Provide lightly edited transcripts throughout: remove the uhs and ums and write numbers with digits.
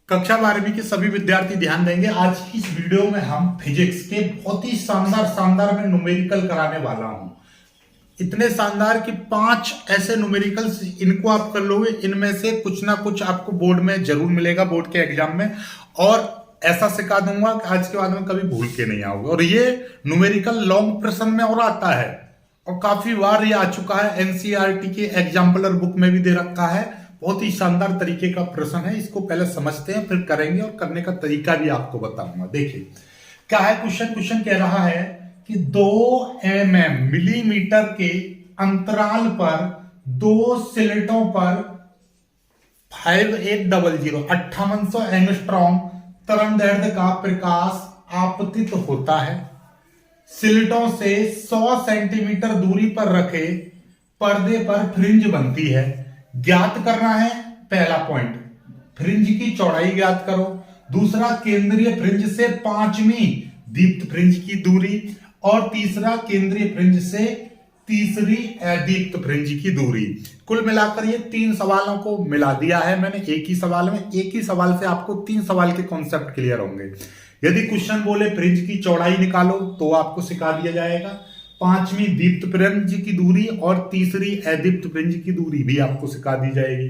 कक्षा 12वीं के सभी विद्यार्थी ध्यान देंगे। आज की इस वीडियो में हम फिजिक्स के बहुत ही शानदार में न्यूमेरिकल कराने वाला हूं। इतने शानदार कि 5 ऐसे न्यूमेरिकल्स, इनको आप कर लोगे, इनमें से कुछ ना कुछ आपको बोर्ड में जरूर मिलेगा, बोर्ड के एग्जाम में। और ऐसा सिखा दूंगा कि आज के बाद में कभी भूल के नहीं आओगे। और ये न्यूमेरिकल लॉन्ग प्रश्न में और आता है, और काफी बार ये आ चुका है, एनसीईआरटी के एग्जाम्पलर बुक में भी दे रखा है। बहुत ही शानदार तरीके का प्रश्न है। इसको पहले समझते हैं, फिर करेंगे, और करने का तरीका भी आपको बताऊंगा। देखिए क्या है क्वेश्चन कह रहा है कि 2 mm मिलीमीटर के अंतराल पर 2 स्लेटों पर 5800 एंगस्ट्रॉम तरंगदैर्ध्य का प्रकाश आपतित होता है। स्लेटों से 100 सेंटीमीटर दूरी पर रखे पर्दे पर फ्रिंज बनती है। ज्ञात करना है, पहला पॉइंट, फ्रिंज की चौड़ाई ज्ञात करो। दूसरा, केंद्रीय फ्रिंज से 5वीं दीप्त फ्रिंज की दूरी। और तीसरा, केंद्रीय फ्रिंज से तीसरी अदीप्त फ्रिंज की दूरी। कुल मिलाकर ये 3 सवालों को मिला दिया है मैंने एक ही सवाल में। एक ही सवाल से आपको 3 सवाल के कॉन्सेप्ट क्लियर होंगे। यदि क्वेश्चन बोले फ्रिंज की चौड़ाई निकालो तो आपको सिखा दिया जाएगा। 5वीं दीप्त फ्रिंज की दूरी और तीसरी अदीप्त फ्रिंज की दूरी भी आपको सिखा दी जाएगी।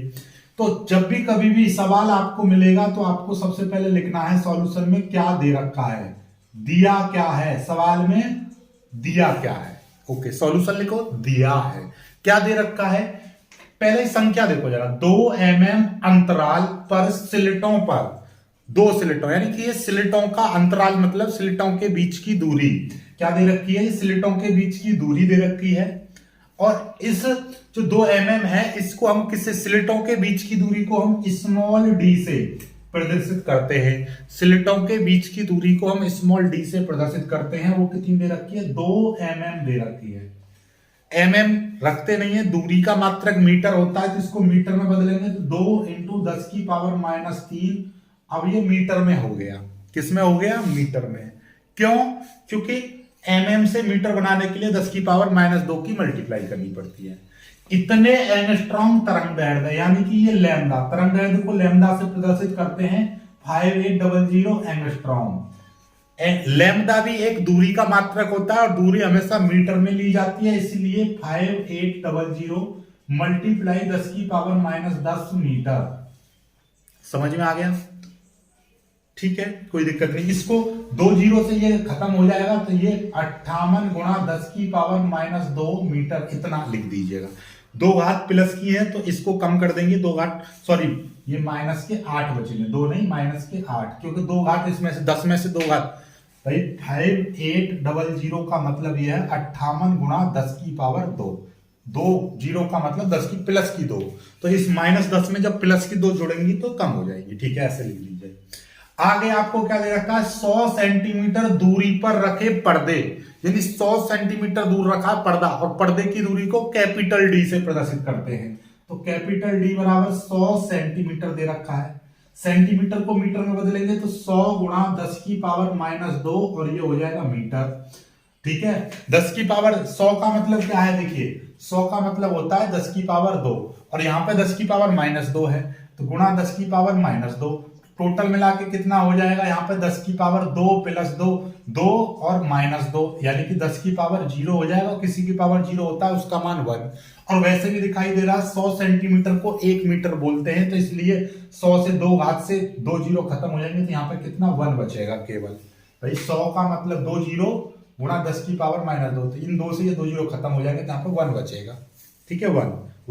तो जब भी कभी भी सवाल आपको मिलेगा तो आपको सबसे पहले लिखना है सॉल्यूशन में क्या दे रखा है, दिया क्या है, सवाल में दिया क्या है। ओके, सॉल्यूशन लिखो, दिया है, क्या दे रखा है। पहले ही संख्या देखो जरा, 2 mm अंतराल पर स्लेटों पर, 2 स्लेटों, यानी कि ये स्लेटों का अंतराल मतलब स्लेटों के बीच की दूरी क्या दे रखी है, स्लेटों के बीच की दूरी दे रखी है। और इस जो 2 mm है, इसको हम किससे, स्लेटों के बीच की दूरी को हम स्मॉल डी से प्रदर्शित करते हैं। स्लेटों के बीच की दूरी को हम स्मॉल डी से प्रदर्शित करते हैं। वो कितनी दे रखी है, 2 mm दे रखी है। mm रखते नहीं है, दूरी का मात्रक मीटर होता है, तो इसको मीटर में बदलेंगे तो 2 × 10⁻³ अब ये मीटर में हो गया। किस में हो गया, मीटर में। क्यों, क्योंकि mm से मीटर बनाने के लिए 10⁻² की मल्टीप्लाई करनी पड़ती है। इतने एंगस्ट्रॉम तरंगदैर्ध्य, यानी कि ये लैम्डा, तरंगदैर्ध्य को लैम्डा से प्रदर्शित करते हैं, 5800 एंगस्ट्रॉम। लैम्डा भी एक दूरी का मात्रक होता है, और दूरी हमेशा मीटर में ली जाती है, इसलिए 5800 मल्टीप्लाई 10⁻10 मीटर। समझ में आ गया, ठीक है, कोई दिक्कत नहीं। इसको 2 जीरो से ये खत्म हो जाएगा, तो ये 58 × 10⁻² मीटर इतना लिख दीजिएगा। 2 घात प्लस की है तो इसको कम कर देंगे, 2 घात, सॉरी, ये -8 बचेंगे, 2 नहीं, -8, क्योंकि 2 घात इसमें से 10 में से 2 घात, भाई 5800 का मतलब ये है 58 × 10⁻²। 2 जीरो का मतलब 10 की प्लस की 2, तो इस -10 में जब प्लस की 2 जोड़ेंगी तो कम हो जाएगी, ठीक है, ऐसे लिख लीजिए। आगे आपको क्या दे रखा है, 100 सेंटीमीटर दूरी पर रखे पर्दे, यानी 100 सेंटीमीटर दूर रखा पर्दा, और पर्दे की दूरी को कैपिटल डी से प्रदर्शित करते हैं। तो कैपिटल डी बराबर 100 सेंटीमीटर दे रखा है। सेंटीमीटर को मीटर में बदलेंगे तो 100 × 10⁻², और ये हो जाएगा मीटर, ठीक है। 100 का मतलब क्या है, देखिए 100 का मतलब होता है 10⁻², और यहाँ पे 10⁻² है, तो गुणा 10⁻² टोटल मिला के कितना हो जाएगा, यहाँ पे 10⁻² प्लस 2, 2 और -2, यानी कि 10⁻0 हो जाएगा। किसी की पावर 0 होता है उसका मान 1, और वैसे भी दिखाई दे रहा है 100 सेंटीमीटर को 1 मीटर बोलते हैं, तो इसलिए 100 से 2 घात से 2 जीरो खत्म हो जाएंगे, तो यहाँ पे कितना 1 बचेगा केवल। भाई 100 का मतलब 2 जीरो गुणा 10⁻², तो इन 2 से ये 2 जीरो खत्म हो जाएंगे, तो यहाँ पे 1 बचेगा, ठीक है।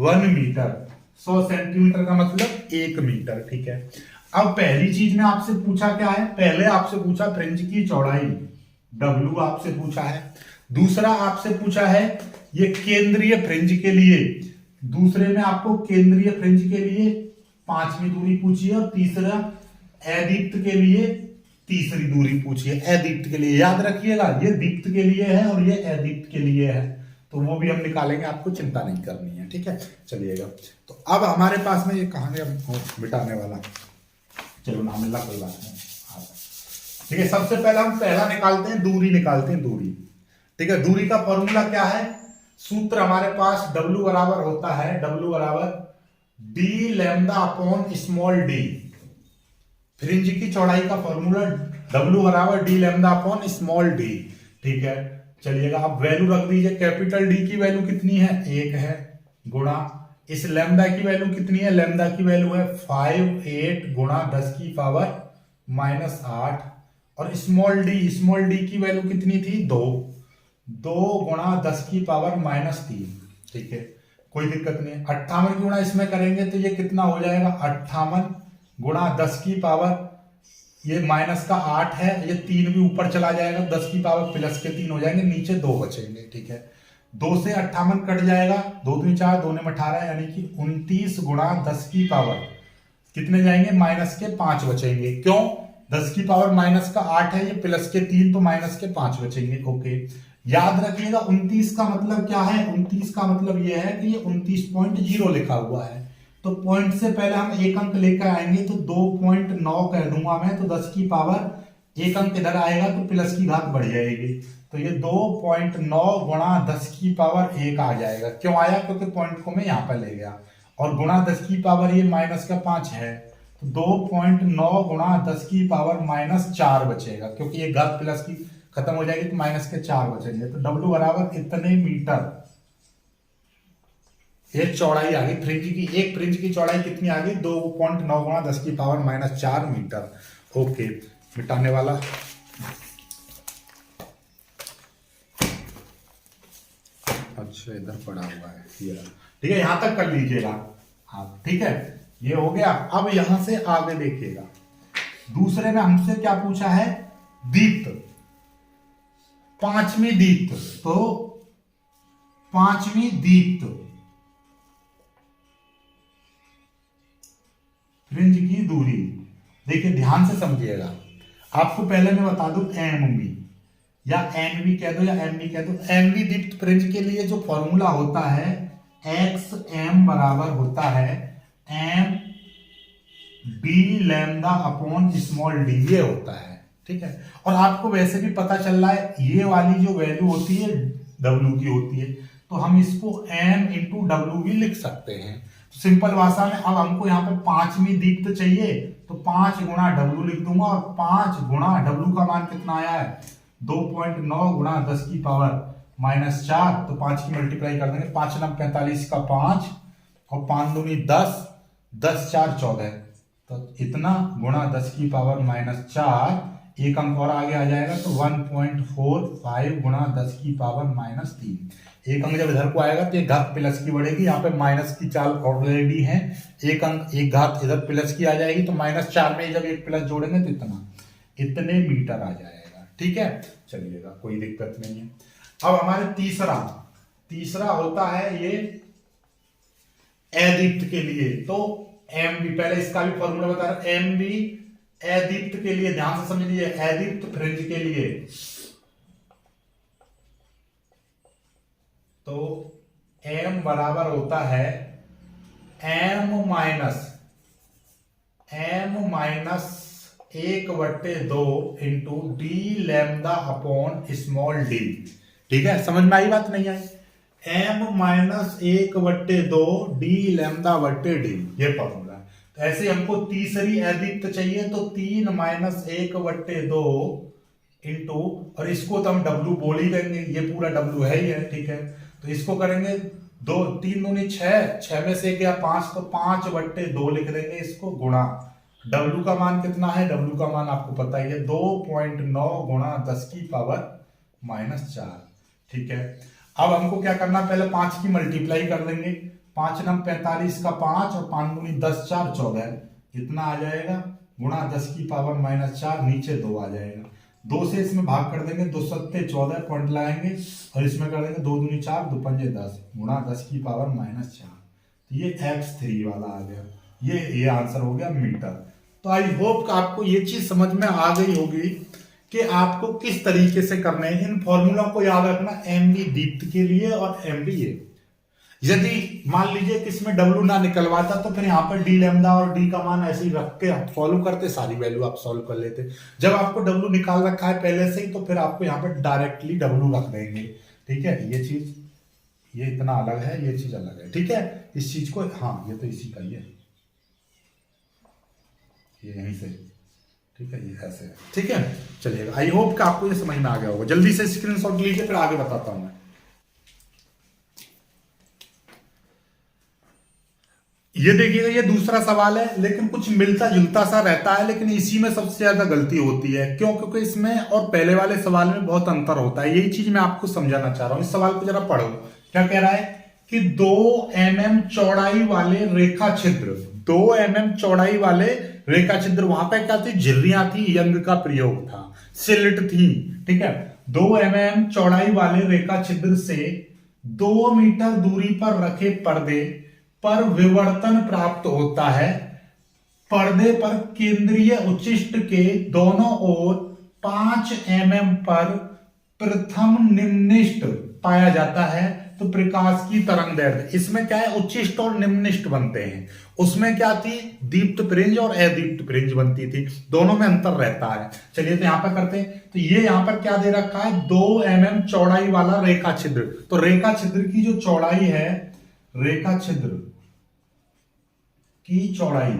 1 मीटर, 100 सेंटीमीटर का मतलब 1 मीटर, ठीक है। अब पहली चीज में आपसे पूछा क्या है, पहले आपसे पूछा फ्रिंज की चौड़ाई, W आपसे पूछा है। दूसरा आपसे पूछा है ये केंद्रीय फ्रिंज के लिए, दूसरे में आपको केंद्रीय फ्रिंज के लिए 5वीं दूरी पूछी है, और तीसरा अदीप्त के लिए तीसरी दूरी पूछी है। अदीप्त के लिए याद रखिएगा, ये दीप्त के लिए है और ये अदीप्त के लिए है, तो वो भी हम निकालेंगे, आपको चिंता नहीं करनी है, ठीक है। चलिएगा, तो अब हमारे पास में ये कहानी हम मिटाने वाला, चलो ना मिला, कोई बात नहीं, ठीक है। सबसे पहले हम पहला निकालते हैं, दूरी निकालते हैं, दूरी, ठीक है। दूरी का फॉर्मूला क्या है, सूत्र हमारे पास W बराबर होता है, W बराबर d lambda upon small d, fringe की चौड़ाई का फॉर्मूला W बराबर D lambda upon small D. ठीक है, चलिएगा अब वैल्यू रख दीजिए। कैपिटल डी की वैल्यू कितनी है, 1 है, गुणा इस लैम्डा की वैल्यू कितनी है, लैम्डा की वैल्यू है 5 गुणा 10 की पावर -8, और स्मॉल डी की वैल्यू कितनी थी, 2 गुणा 10 की पावर -3। ठीक है, कोई दिक्कत नहीं है। 58 गुणा इसमें करेंगे तो ये कितना हो जाएगा, 58 गुणा 10 की पावर, ये माइनस का 8 है, ये 3 भी ऊपर चला जाएगा, 10 की पावर प्लस के 3 हो जाएंगे, नीचे 2 बचेंगे। ठीक है, 2 से 58 कट जाएगा, 2 दूनी 4, 2 ने 18, यानी कि 29 गुणा 10 की पावर कितने जाएंगे, माइनस के 5 बचेंगे। क्यों, 10 की पावर माइनस का 8 है, ये प्लस के 3, तो माइनस के 5 बचेंगे। ओके, याद रखिएगा 29 का मतलब क्या है, 29 का मतलब ये है कि ये 29.0 लिखा हुआ है, तो पॉइंट से पहले हम एक अंक लेकर आएंगे, तो 2.9 कह दूंगा मैं, तो 10 की पावर एक अंक इधर आएगा तो प्लस की घात बढ़ जाएगी, तो ये 2.9 गुणा 10 की पावर 1 आ जाएगा। क्यों आया, क्योंकि पॉइंट को मैं यहाँ पर ले गया, और गुणा 10 की पावर ये माइनस का 5 है, तो 2.9 गुणा 10 की पावर -4 बचेगा, क्योंकि ये घात प्लस की खत्म हो जाएगी तो माइनस के 4 बचेंगे। तो W बराबर इतने मीटर एक चौड़ाई आ गई फ्रिंज की। एक फ्रिंज की चौड़ाई कितनी आ गई, 2.9 गुणा 10 की पावर -4 मीटर। ओके, मिटाने वाला, अच्छा इधर पड़ा हुआ है ये, ठीक है, यहां तक कर लीजिएगा आप। ठीक है, ये हो गया। अब यहां से आगे देखिएगा, दूसरे में हमसे क्या पूछा है, दीप्त, पांचवी दीप्त, तो पांचवी दीप्त फ्रिंज की दूरी, देखिए ध्यान से समझिएगा, आपको पहले मैं बता दूं एम बी या एन बी कह दो या एम बी कह दो। एम बी दीप्त फ्रिंज के लिए जो फॉर्मूला होता है, एक्स एम बराबर होता है M D lambda upon small d, ये होता है। ठीक है, और आपको वैसे भी पता चल रहा है ये वाली जो वैल्यू होती है डब्ल्यू की होती है, तो हम इसको एम इंटू डब्ल्यू भी लिख सकते हैं। सिंपल भाषा में अब हमको यहाँ पे पांचवी दीप्त चाहिए, तो 5 गुणा डब्ल्यू लिख दूंगा, और 5 गुणा डब्ल्यू का मान कितना आया है, 2.9 गुणा 10 की पावर -4, तो 5 की मल्टीप्लाई कर देंगे, 5 9 45 का 5, और 5 दूनी 10, 10 4 14, तो इतना गुणा 10 की पावर -4, एक अंक और आगे आ जाएगा, तो 1.45 गुणा 10 की पावर -3। एक अंक जब इधर को आएगा तो एक घात प्लस की बढ़ेगी, यहाँ पे माइनस की चाल ऑलरेडी है, एक अंक एक घात इधर प्लस की आ जाएगी, तो -4 में जब एक प्लस जोड़ेंगे तो इतने मीटर आ जाएगा। ठीक है, चलिएगा, कोई दिक्कत नहीं है। अब हमारे तीसरा होता है ये अदीप्त के लिए, तो एम बी, पहले इसका भी फॉर्मूला बता रहा, एम बी अदीप्त के लिए ध्यान से समझ लीजिए, अदीप्त फ्रिंज के लिए, तो m बराबर होता है m minus 1/2 into D lambda upon small D. ठीक है, समझ में आई बात, नहीं आई, m माइनस 1/2 डी लैम्डा बट्टे डी, ये फॉर्मूला है। तो ऐसे हमको तीसरी अदीप्त चाहिए, तो 3 माइनस 1/2 इंटू, और इसको तो हम W बोल ही देंगे, ये पूरा W है ही है। ठीक है, तो इसको करेंगे 2 3 दूनी 6 में से गया 5, तो 5/2 लिख देंगे इसको, गुणा W का मान कितना है, W का मान आपको पता ही है, 2.9 गुणा 10 की पावर -4। ठीक है, अब हमको क्या करना, पहले 5 की मल्टीप्लाई कर देंगे, 5 9 45 का 5, और 5 दूनी 10 4 14, इतना आ जाएगा, गुणा 10 की पावर -4, नीचे 2 आ जाएगा, 2 से इसमें भाग कर देंगे, 2 सत्ते 14 पॉइंट लगाएंगे, और इसमें कर देंगे 2 दूनी 4, 2 पंजे 10, गुणा 10 की पावर -4, तो ये x3 वाला आ गया, ये आंसर हो गया मीटर। तो आई होप आपको ये चीज समझ में आ गई होगी कि आपको किस तरीके से करना है। इन फॉर्मूला को याद रखना, एम बी दीप्त के लिए और एम बी ए। यदि मान लीजिए कि इसमें डब्ल्यू ना निकलवाता, तो फिर यहाँ पर डी लैम्डा और डी का मान ऐसे ही रख के आप फॉलो करते, सारी वैल्यू आप सॉल्व कर लेते। जब आपको डब्ल्यू निकाल रखा है पहले से ही, तो फिर आपको यहाँ पर डायरेक्टली डब्ल्यू रख देंगे। ठीक है, ये चीज, ये इतना अलग है, ये चीज अलग है। ठीक है, इस चीज को, हाँ ये तो इसी का ही है, ये यहीं से ठीक है, ये ऐसे है। ठीक है, चलिएगा। आई होप कि आपको ये समझ में आ गया होगा। जल्दी से स्क्रीनशॉट लीजिए, फिर आगे बताता हूं मैं। ये देखिएगा, ये दूसरा सवाल है, लेकिन कुछ मिलता जुलता सा रहता है, लेकिन इसी में सबसे ज्यादा गलती होती है। क्यों? क्योंकि इसमें और पहले वाले सवाल में बहुत अंतर होता है। यही चीज मैं आपको समझाना चाह रहा हूं। इस सवाल को जरा पढ़ो। क्या कह रहा है कि 2 mm चौड़ाई वाले रेखा छिद्र, 2 mm चौड़ाई वाले रेखा छिद्र, वहां पे क्या थी? झिर्रियां थी, यंग का प्रयोग था, सिल्ट थी। ठीक है, 2 mm चौड़ाई वाले रेखा छिद्र से 2 मीटर दूरी पर रखे पर्दे पर विवर्तन प्राप्त होता है। पर्दे पर केंद्रीय उच्चिष्ट के दोनों ओर 5 mm पर प्रथम निम्निष्ट पाया जाता है। तो प्रकाश की तरंग दैर्ध्य, इसमें क्या है? उच्चिष्ट और निम्निष्ट बनते हैं। उसमें क्या थी? दीप्त प्रिंज और अदीप्त प्रिंज बनती थी। दोनों में अंतर रहता है। चलिए तो यहां पर करते हैं। तो ये यहां पर क्या दे रखा है? 2 mm चौड़ाई वाला रेखा छिद्र। तो रेखा छिद्र की जो चौड़ाई है, रेखा छिद्र की चौड़ाई,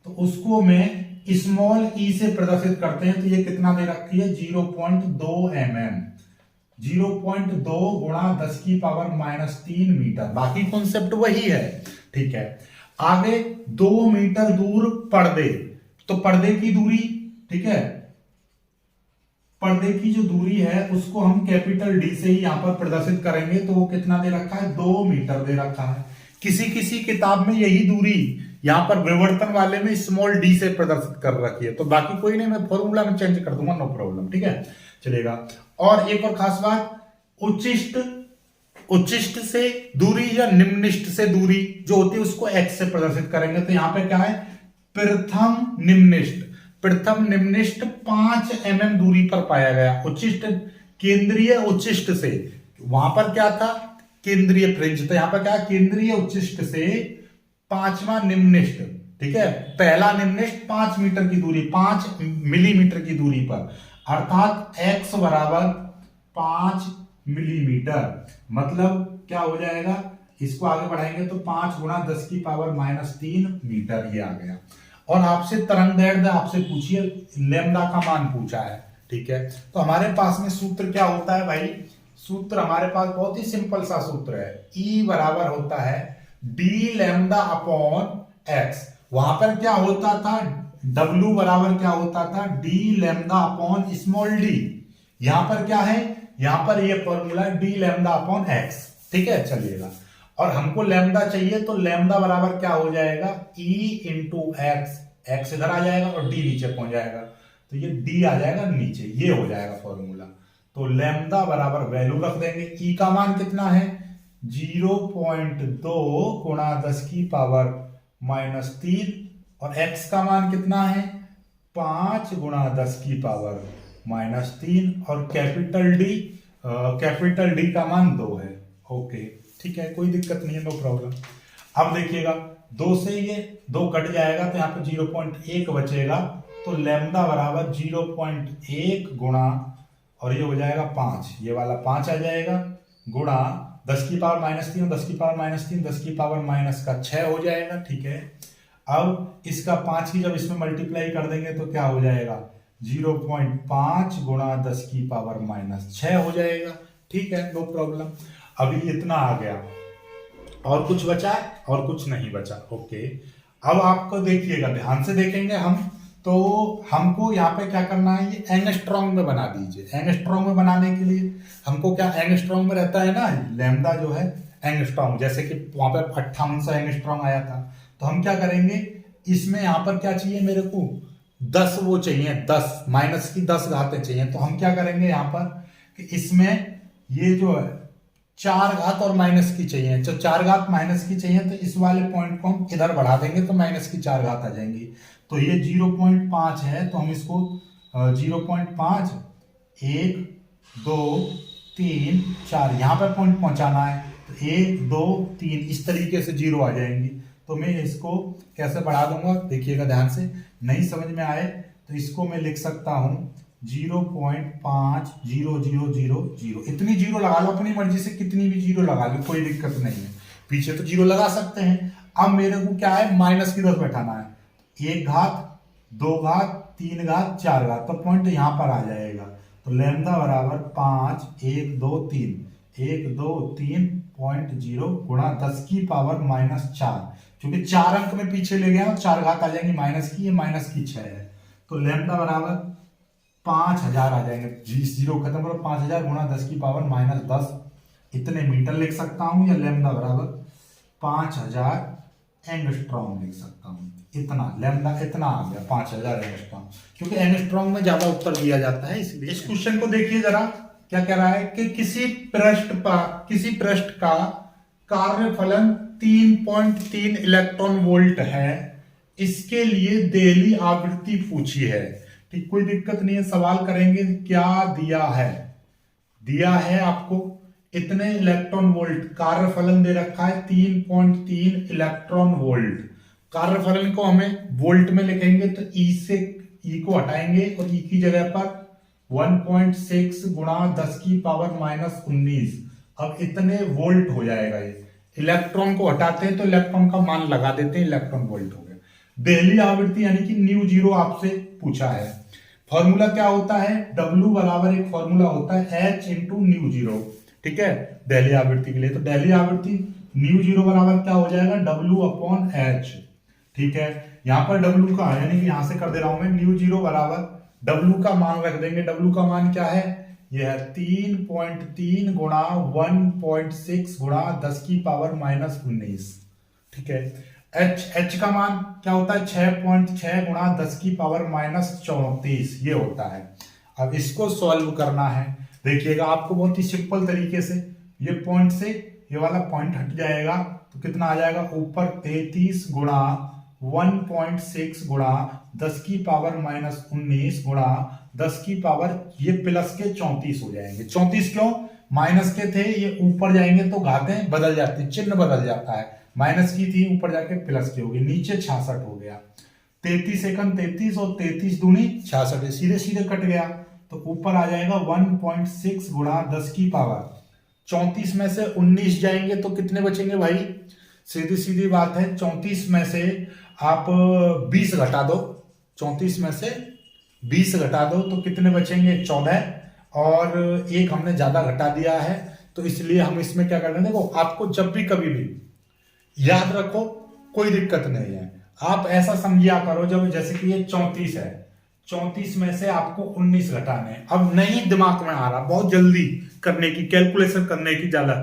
तो उसको मैं स्मॉल ई से प्रदर्शित करते हैं। तो ये कितना दे रखी है? 0.2 mm, 0.2 गुणा 10 की पावर -3 मीटर। बाकी कॉन्सेप्ट वही है। ठीक है, आगे 2 मीटर दूर पर्दे, तो पर्दे की दूरी, ठीक है, पर्दे की जो दूरी है उसको हम कैपिटल डी से ही यहां पर प्रदर्शित करेंगे। तो वो कितना दे रखा है? 2 मीटर दे रखा है। किसी किसी किताब में यही दूरी यहां पर विवर्तन वाले में स्मॉल डी से प्रदर्शित कर रखी है। तो बाकी कोई नहीं, मैं फॉर्मूला में चेंज कर दूंगा, नो प्रॉब्लम। ठीक है, चलेगा। और एक और खास बात, उच्चिष्ट से दूरी या निम्निष्ट से दूरी जो होती है उसको एक्स से प्रदर्शित करेंगे। तो यहां पे क्या है? प्रथम निम्निष्ट, प्रथम निम्निष्ट 5 mm दूरी पर पाया गया। उच्चिष्ट, केंद्रीय उच्चिष्ट से, वहां पर क्या था? केंद्रीय फ्रिंज। तो यहां पर क्या? केंद्रीय उच्चिष्ट से 5वां निम्निष्ट। ठीक है, पहला निम्निष्ट 5 मीटर की दूरी, 5 मिलीमीटर की दूरी पर, अर्थात x बराबर 5 मिलीमीटर। मतलब क्या हो जाएगा? इसको आगे बढ़ाएंगे तो 5 गुणा 10 की पावर -3 मीटर, ये आ गया। और आपसे तरंग दैर्ध्य आपसे पूछिए, लैम्डा का मान पूछा है। ठीक है, तो हमारे पास में सूत्र क्या होता है भाई? सूत्र हमारे पास बहुत ही सिंपल सा सूत्र है। E बराबर होता है डी लैम्डा अपॉन एक्स। वहां पर क्या होता था? W बराबर क्या होता था? D lambda upon small D. यहां पर क्या है? यहां पर ये formula D lambda upon x. ठीक है, चलिएगा। और हमको लैम्डा चाहिए, तो लैम्डा बराबर क्या हो जाएगा? E इंटू एक्स, एक्स इधर आ जाएगा और डी नीचे पहुंच जाएगा। तो ये डी आ जाएगा नीचे, ये हो जाएगा फॉर्मूला। तो लैम्डा बराबर वैल्यू रख देंगे। ई का मान कितना है? 0.2 गुणा 10 की पावर -3, और एक्स का मान कितना है? 5 गुणा 10 की पावर -3, और कैपिटल डी का मान 2 है। ओके, ठीक है, कोई दिक्कत नहीं है, नो प्रॉब्लम। अब देखिएगा, 2 से ये 2 कट जाएगा, तो यहाँ पे 0.1 बचेगा। तो लैम्डा बराबर 0.1 गुणा, और ये हो जाएगा 5, ये वाला 5 आ जाएगा, गुणा 10 की पावर -3, 10 की पावर -3, 10 की पावर -6 हो जाएगा। ठीक है, अब इसका 5 की जब इसमें मल्टीप्लाई कर देंगे तो क्या हो जाएगा? 0.5 गुणा 10 की पावर -6 हो जाएगा। ठीक है, नो प्रॉब्लम। अभी इतना आ गया, और कुछ बचा? और कुछ नहीं बचा। ओके, अब आपको देखिएगा, ध्यान से देखेंगे हम। तो हमको यहाँ पे क्या करना है? ये एंगस्ट्रॉम में बना दीजिए। एंगस्ट्रॉम में बनाने के लिए हमको क्या, एंगस्ट्रॉम में रहता है ना लैम्डा जो है एंगस्ट्रॉम, जैसे कि वहां पे 5800 एंगस्ट्रॉम आया था। तो हम क्या करेंगे, इसमें यहाँ पर क्या चाहिए मेरे को? 10 वो चाहिए, 10 माइनस की 10 घातें चाहिए। तो हम क्या करेंगे यहाँ पर कि इसमें ये जो है 4 घात और माइनस की चाहिए। जो 4 घात माइनस की चाहिए, तो इस वाले पॉइंट को हम इधर बढ़ा देंगे तो माइनस की 4 घात आ जाएंगी। तो ये 0.5 है, तो हम इसको 0.5, 1, 2, 3, 4 यहाँ पर पॉइंट पहुंचाना है। तो 1, 2, 3 इस तरीके से 0 आ जाएंगी। तो मैं इसको कैसे बढ़ा दूंगा, देखिएगा ध्यान से। नहीं समझ में आए तो इसको मैं लिख सकता हूं 0.500000। इतनी 0 लगा लो अपनी मर्जी से, कितनी भी 0 लगा लो, कोई दिक्कत नहीं है। पीछे तो 0 लगा सकते हैं। अब मेरे को क्या है, माइनस की 10 बैठाना है। 1 घात 2 घात 3 घात 4 घात, तो पॉइंट यहां पर आ जाएगा। तो लैम्डा बराबर 5 1 2 3 1 2 3.0 गुणा 10 की पावर -4, क्योंकि 4 अंक में पीछे ले गया और 4 घात आ जाएंगी माइनस की, ये माइनस की 6 है। तो लैम्डा बराबर 5000 आ जाएंगे, जीरो खत्म करो, 5000 गुणा 10 की पावर -10 इतने मीटर लिख सकता हूं, या लैम्डा बराबर 5000 एंगस्ट्रॉम लिख सकता हूं। इतना लैम्डा इतना आ गया 5000 एंगस्ट्रॉम, क्योंकि एंगस्ट्रॉम में ज्यादा उत्तर दिया जाता है इसलिए। इस क्वेश्चन को देखिए जरा, क्या कह रहा है कि किसी पृष्ठ का कार्यफलन 3.3 इलेक्ट्रॉन वोल्ट है, इसके लिए देहली आवृत्ति पूछी है। ठीक, कोई दिक्कत नहीं है, सवाल करेंगे क्या दिया है। दिया है आपको इतने इलेक्ट्रॉन वोल्ट, कार्यफलन दे रखा है 3.3 इलेक्ट्रॉन वोल्ट। कार्यफलन को हमें वोल्ट में लिखेंगे तो ई से ई को हटाएंगे और ई की जगह पर 1.6 गुणा 10 की पावर -19, अब इतने वोल्ट हो जाएगा। ये इलेक्ट्रॉन को हटाते हैं तो इलेक्ट्रॉन का मान लगा देते हैं, इलेक्ट्रॉन वोल्ट हो गया। देहली आवृत्ति यानी कि न्यू जीरो आपसे पूछा है। फॉर्मूला क्या होता है, W बराबर एक फॉर्मूला होता है H इंटू न्यू जीरो। ठीक है, देहली आवृत्ति के लिए तो देहली आवृत्ति न्यू जीरो बराबर क्या हो जाएगा, W/H। ठीक है, यहां पर W का यानी कि यहां से कर दे रहा हूं मैं, न्यू जीरो बराबर W का मान रख देंगे। W का मान क्या है, यह है 3.3 गुणा 1.6 गुणा 10 की पावर -19। ठीक है, H का मान क्या होता है, 6.6 गुणा 10 की पावर -34 ये होता है। अब इसको सॉल्व करना है, देखिएगा आपको बहुत ही सिंपल तरीके से, ये पॉइंट से ये वाला पॉइंट हट जाएगा तो कितना आ जाएगा, ऊपर 33 गुणा 1.6 गुणा 10 की पावर -19 गुणा 10 की पावर ये प्लस के 34 हो जाएंगे। 34 क्यों, माइनस के थे, ये ऊपर जाएंगे तो घातें बदल जाती है, चिन्ह बदल जाता है। माइनस की थी, ऊपर जाके प्लस की होगी, नीचे 66 हो गया। 33 एकम 33 और 33 दूनी 66, सीधे सीधे कट गया तो ऊपर आ जाएगा 1.6 गुणा 10 की पावर 34 में से 19 जाएंगे तो कितने बचेंगे भाई, सीधी सीधी बात है, 34 में से आप 20 घटा दो, 34 में से 20 घटा दो तो कितने बचेंगे, 14, और एक हमने ज्यादा घटा दिया है तो इसलिए हम इसमें क्या कर रहे हैं, देखो आपको जब भी कभी भी याद रखो, कोई दिक्कत नहीं है, आप ऐसा समझिया करो, जब जैसे कि ये 34 है, 34 में से आपको 19 घटाने हैं। अब नहीं दिमाग में आ रहा, बहुत जल्दी करने की, कैलकुलेशन करने की ज्यादा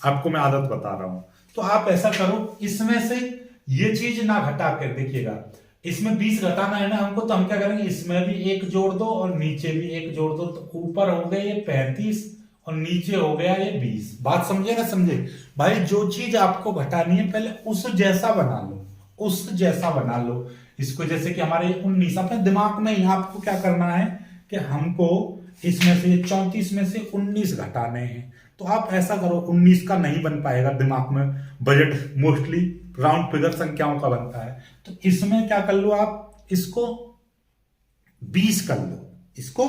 आपको मैं आदत बता रहा हूं, तो आप ऐसा करो, इसमें से ये चीज ना घटा कर देखिएगा, इसमें 20 घटाना है ना हमको, तो हम क्या करेंगे, इसमें भी एक जोड़ दो और नीचे भी एक जोड़ दो, तो ऊपर हो गए ये 35 और नीचे हो गया ये 20। बात समझे ना, समझे भाई, जो चीज आपको घटानी है पहले उस जैसा बना लो, उस जैसा बना लो इसको। जैसे कि हमारे 19, अपने दिमाग में ही आपको क्या करना है कि हमको इसमें से 34 में से 19 घटाने हैं, तो आप ऐसा करो, 19 का नहीं बन पाएगा दिमाग में, बजट मोस्टली राउंड फिगर संख्याओं का बनता है, तो इसमें क्या कर लो, आप इसको 20 कर लो, इसको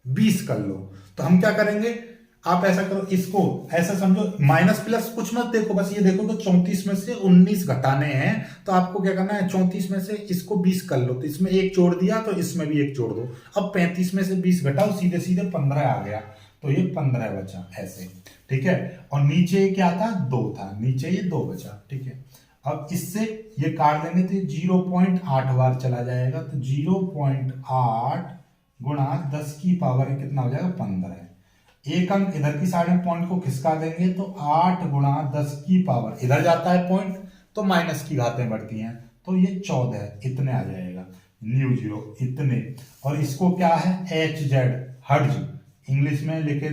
20 कर लो। तो हम क्या करेंगे, आप ऐसा करो, इसको ऐसा समझो, माइनस प्लस कुछ मत देखो, बस ये देखो कि 34 में से 19 घटाने हैं, तो आपको क्या करना है, 34 में से इसको 20 कर लो, तो इसमें एक जोड़ दिया तो इसमें भी एक जोड़ दो। अब 35 में से 20 घटाओ, सीधे सीधे 15 आ गया, तो ये 15 बचा ऐसे। ठीक है, और नीचे क्या था, 2 था, नीचे ये 2 बचा। ठीक है, अब इससे ये काट देंगे तो 0.8 बार चला जाएगा, तो 0.8 गुणा 10 की पावर कितना हो जाएगा, 15। एक अंक इधर की साइड में पॉइंट को खिसका देंगे तो 8 गुणा 10 की पावर, इधर जाता है पॉइंट तो माइनस की घातें बढ़ती हैं, तो ये 14 इतने आ जाएगा, न्यू जीरो इतने। और इसको क्या है, HZ हर्ज, इंग्लिश में लिखे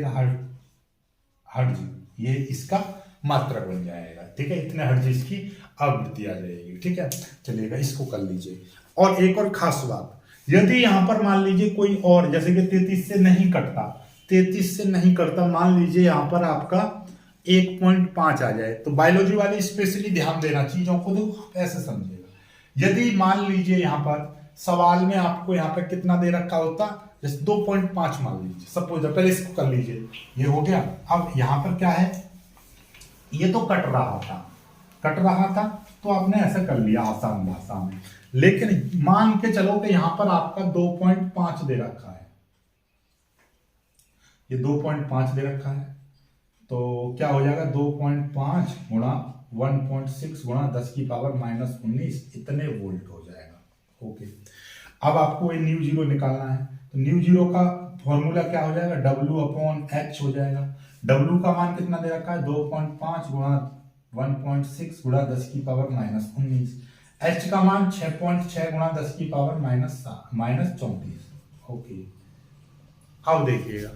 हर्ज, ये इसका मात्रक बन जाएगा। ठीक है, इतने हर्ज इसकी आवृत्ति आ जाएगी। ठीक है, चलिएगा इसको कर लीजिए। और एक और खास बात, यदि यहां पर मान लीजिए कोई और, जैसे कि 33 से नहीं कटता, 33 से नहीं करता, मान लीजिए यहां पर आपका 1.5 आ जाए, तो बायोलॉजी वाले स्पेशली ध्यान देना, चीजों को देखो ऐसे समझिएगा। यदि मान लीजिए यहां पर सवाल में आपको यहां पर कितना दे रखा होता, जैसे 2.5 मान लीजिए, सपोज, पहले इसको कर लीजिए, ये हो गया। अब यहां पर क्या है, ये तो कट रहा था तो आपने ऐसा कर लिया आसान भाषा में, लेकिन मान के चलो कि यहां पर आपका 2.5 दे रखा है, ये 2.5 दे रखा है, तो क्या हो जाएगा 2.5 गुणा 1.6 गुणा 10 की पावर -19 इतने वोल्ट हो जाएगा। ओके, अब आपको ये न्यू जीरो निकालना है, तो न्यू जीरो का फॉर्मूला क्या हो जाएगा, W/H हो जाएगा। W का मान कितना दे रखा है 2.5 गुणा 1.6 गुणा 10 की पावर -19, H का मान 6.6 गुणा 10 की पावर -34। ओके, अब देखिएगा,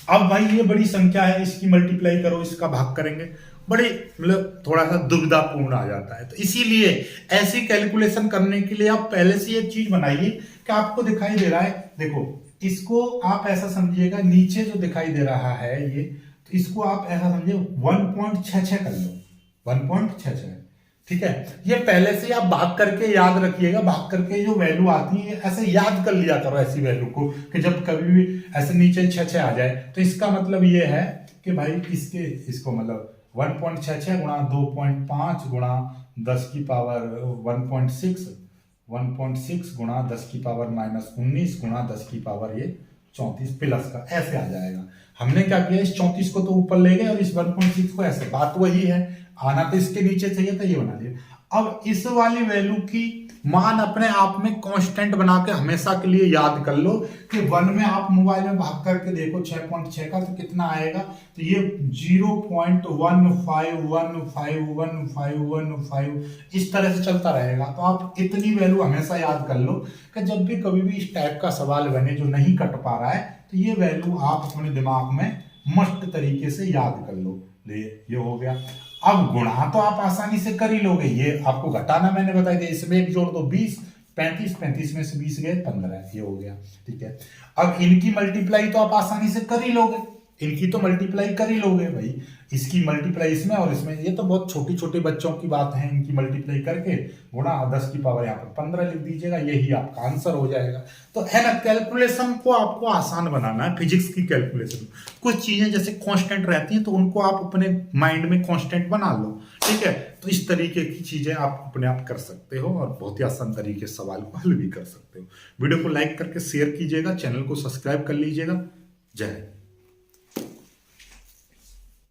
अब भाई ये बड़ी संख्या है, इसकी मल्टीप्लाई करो, इसका भाग करेंगे, बड़ी मतलब थोड़ा सा दुविधापूर्ण आ जाता है। तो इसीलिए ऐसी कैलकुलेशन करने के लिए आप पहले से एक चीज बनाइए कि आपको दिखाई दे रहा है, देखो इसको आप ऐसा समझिएगा, नीचे जो दिखाई दे रहा है ये, तो इसको आप ऐसा समझिए 1.66 कर लो, 1.66, ठीक है। ये पहले से आप भाग करके याद रखिएगा, भाग करके जो वैल्यू आती है ऐसे याद कर लिया करो ऐसी वैल्यू को, कि जब कभी भी ऐसे नीचे 6 आ जाए तो इसका मतलब ये है कि भाई इसको मतलब 1.66 गुणा 2.5 गुणा 10 की पावर 1.6 गुणा 10 की पावर -19 गुणा 10 की पावर ये 34 प्लस का ऐसे आ जाएगा। हमने क्या किया, इस 34 को तो ऊपर ले गए और इस 1.6 को ऐसे, बात वही है, आना तो इसके नीचे चाहिए था, ये बना दिया। अब इस वाली वैल्यू की मान अपने आप में कांस्टेंट बना के हमेशा के लिए याद कर लो कि 1 में आप मोबाइल में भाग करके देखो 6.6 का तो कितना आएगा, तो ये 0.151515 इस तरह से चलता रहेगा। तो आप इतनी वैल्यू हमेशा याद कर लो कि जब भी कभी भी इस टाइप का सवाल बने जो नहीं कट पा रहा है, तो ये वैल्यू आप अपने दिमाग में मस्त तरीके से याद कर लो। ये हो गया। अब गुणा तो आप आसानी से कर ही लोगे, ये आपको घटाना मैंने बता दिया, इसमें एक जोड़ दो 20, 35, 35 में से 20 गए 15, ये हो गया, ठीक है। अब इनकी मल्टीप्लाई तो आप आसानी से कर ही लोगे, इनकी तो मल्टीप्लाई कर ही लोगे भाई, इसकी मल्टीप्लाई इसमें और इसमें, ये तो बहुत छोटी छोटे बच्चों की बात है, इनकी मल्टीप्लाई करके गुणा 10 की पावर यहाँ पर 15 लिख दीजिएगा, यही आपका आंसर हो जाएगा। तो है ना, कैलकुलेशन को आपको आसान बनाना है, फिजिक्स की कैलकुलेशन। कुछ चीजें जैसे कांस्टेंट रहती हैं तो उनको आप अपने माइंड में कांस्टेंट बना लो, ठीक है। तो इस तरीके की चीजें आप अपने आप कर सकते हो और बहुत ही आसान तरीके से सवाल को हल भी कर सकते हो। वीडियो को लाइक करके शेयर कीजिएगा, चैनल को सब्सक्राइब कर लीजिएगा। जय हिंद।